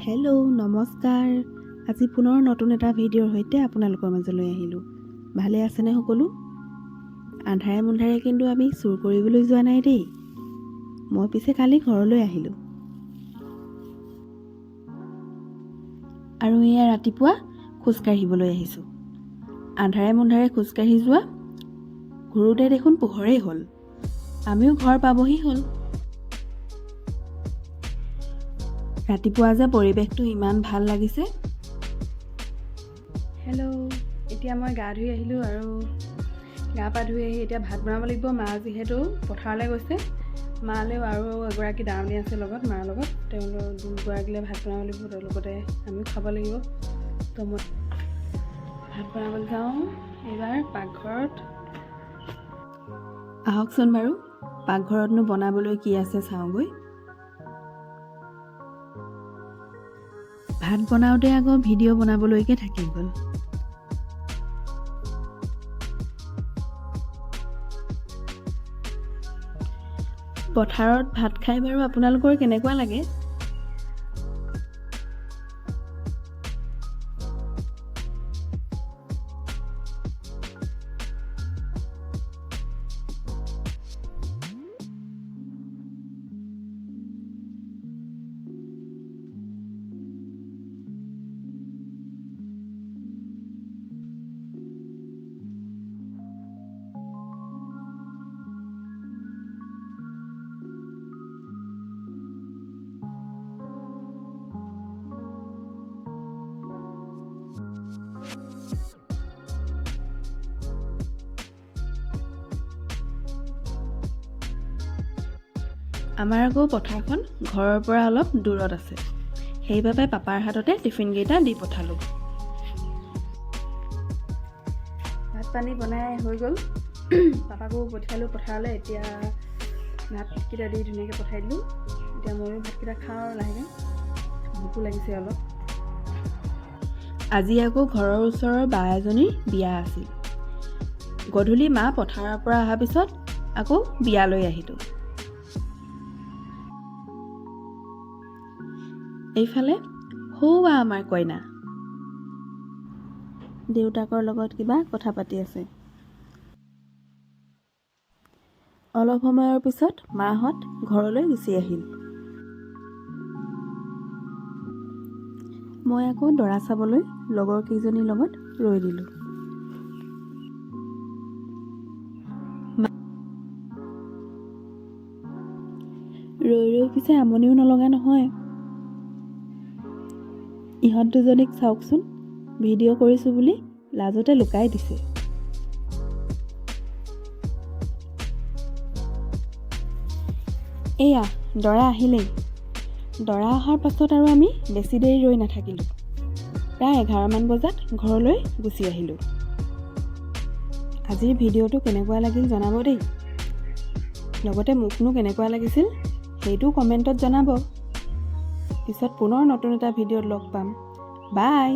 Hello' নমস্কাৰ। আজি পুনৰ নতুন এটা ভিডিঅ'ৰ সৈতে আপোনালোকৰ মাজলৈ আহিলোঁ। ভালে আছেনে সকলো? আন্ধাৰে মুন্ধাৰে কিন্তু আমি চুৰ কৰিবলৈ যোৱা নাই দেই। মই পিছে কালি ঘৰলৈ আহিলোঁ আৰু এয়া ৰাতিপুৱা খোজকাঢ়িবলৈ আহিছোঁ। আন্ধাৰে মুন্ধাৰে খোজকাঢ়ি যোৱা, ঘূৰোতে দেখোন পোহৰেই হ'ল। আমিও ঘৰ পাবহি হ'ল। ৰাতিপুৱা যে পৰিৱেশটো ইমান ভাল লাগিছে। হেল্ল', এতিয়া মই গা ধুই আহিলোঁ আৰু গা পা ধুই আহি এতিয়া ভাত বনাব লাগিব। মা যিহেতু পথাৰলৈ গৈছে, মালেও আৰু এগৰাকী দাৱনী আছে লগত, মাৰ লগত, তেওঁলোক দুগৰাকীলৈ ভাত বনাব লাগিব, তেওঁলোকতে আমিও খাব লাগিব। তো মই ভাত বনাবলৈ যাওঁ এইবাৰ পাকঘৰত। আহকচোন বাৰু পাকঘৰতনো বনাবলৈ কি আছে চাওঁগৈ। ভাত বনাওঁতে আকৌ ভিডিঅ' বনাবলৈকে থাকি গ'ল। পথাৰত ভাত খাই বাৰু আপোনালোকৰ কেনেকুৱা লাগে? আমাৰ আকৌ পথাৰখন ঘৰৰ পৰা অলপ দূৰত আছে, সেইবাবে পাপাৰ হাততে টিফিনকেইটা দি পঠালোঁ। ভাত পানী বনাই হৈ গ'ল, পাপাকো পঠিয়ালোঁ পথাৰলৈ। এতিয়া ভাতকেইটা দি ধুনীয়াকৈ পঠাই দিলোঁ। এতিয়া ময়ো ভাতকেইটা খাওঁ আৰু লাহেকৈ, ভোকো লাগিছে অলপ। আজি আকৌ ঘৰৰ ওচৰৰ বা এজনীৰ বিয়া আছিল। গধূলি মা পথাৰৰ পৰা অহাৰ পিছত আকৌ বিয়ালৈ আহিলোঁ। এইফালে সৌৱা আমাৰ কইনা দেউতাকৰ লগত কিবা কথা পাতি আছে। অলপ সময়ৰ পিছত মাহঁত ঘৰলৈ গুচি আহিল। মই আকৌ দৰা চাবলৈ লগৰ কেইজনীৰ লগত ৰৈ দিলোঁ। ৰৈ ৰৈ পিছে আমনিও নলগা নহয়। ইহঁত দুজনীক চাওকচোন, ভিডিঅ' কৰিছোঁ বুলি লাজতে লুকাই দিছে। এয়া দৰা আহিলেই। দৰা অহাৰ পাছত আৰু আমি বেছি দেৰি ৰৈ নাথাকিলোঁ। প্ৰায় 11মান বজাত ঘৰলৈ গুচি আহিলোঁ। আজিৰ ভিডিঅ'টো কেনেকুৱা লাগিল জনাব দেই। লগতে মোকনো কেনেকুৱা লাগিছিল সেইটো কমেণ্টত জনাব। পিছত পুনৰ নতুন এটা ভিডিঅ'ত লগ পাম। বাই।